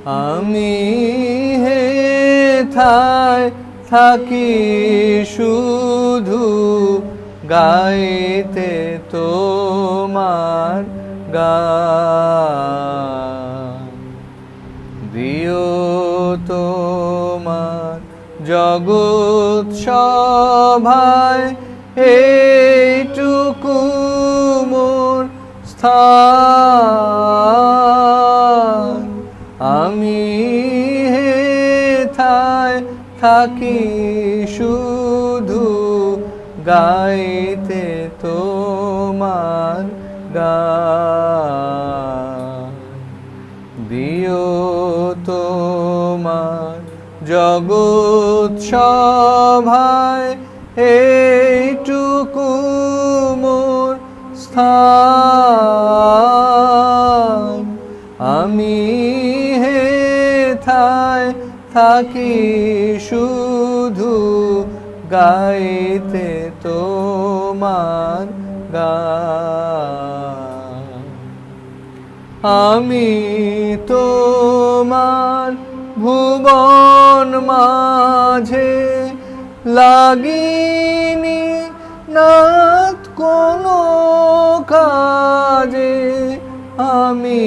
আমি হেথায় থাকি শুধু গাইতে তোমার গান। দিও তোমার জগৎ সভায় এইটুকু মোর স্থান। আমি হেথায় থাকি শুধু গাইতে তোমার গান। দিও তোমার জগৎ সভায় এইটুকু মোর স্থান। আমি হেথায় থাকি শুধু গাইতে তোমার গান। আমি তোমার ভুবন মাঝে লাগিনি নাত কোনো কাজে। আমি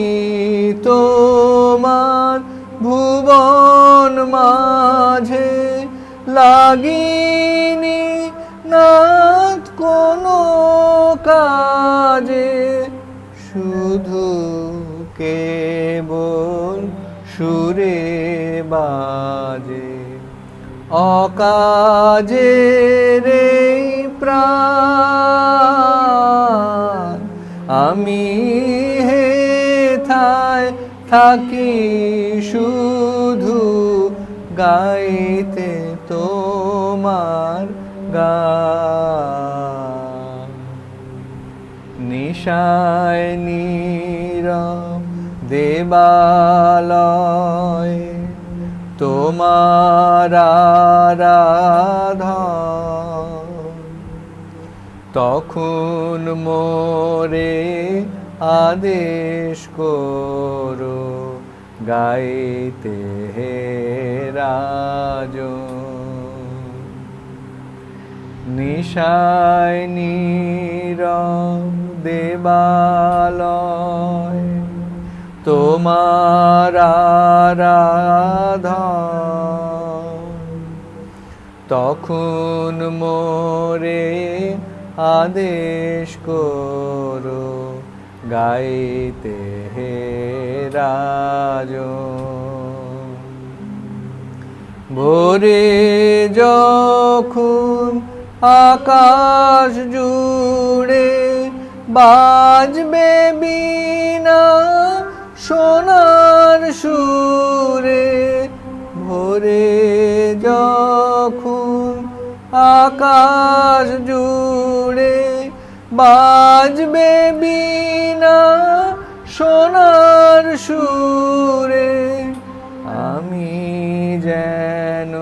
তোমার ভুবন মাঝে লাগিনি নাত কোনো কাজে। শুধু কেবল সুরে বাজে অকাজের এই প্রাণ। আমি হেথায় থাকি শুধু গাইতে তোমার গান। নিশায় নীরব দেবালয় তোমার আরাধন। তখন মোরে আদেশ করো গাইতে হে রাজন। নিশায় নীরব দেবালয় তোমার আরাধন। তখন মোরে আদেশ করো গাইতে হে রাজন। ভোরে যখন আকাশ জুড়ে বাজবে বীণা সোনার সুরে। ভোরে যখন আকাশ জুড়ে বাজবে বীণা সোনার সুরে। আমি যেন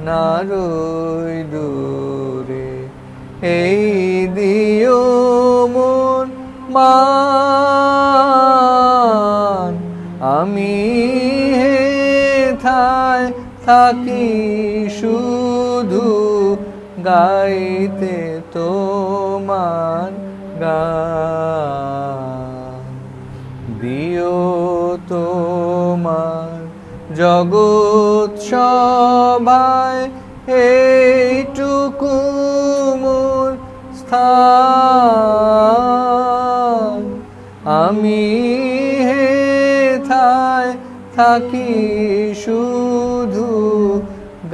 না রই দূরে এই দিও মন মান। আমি হেথায় থাকি শুধু গাইতে তোমার গান। দিও তোমার জগৎ সভায় এইটুকু মোর স্থান। আমি হেথায় থাকি শুধু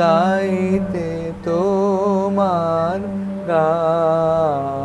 গাইতে তোমার গান।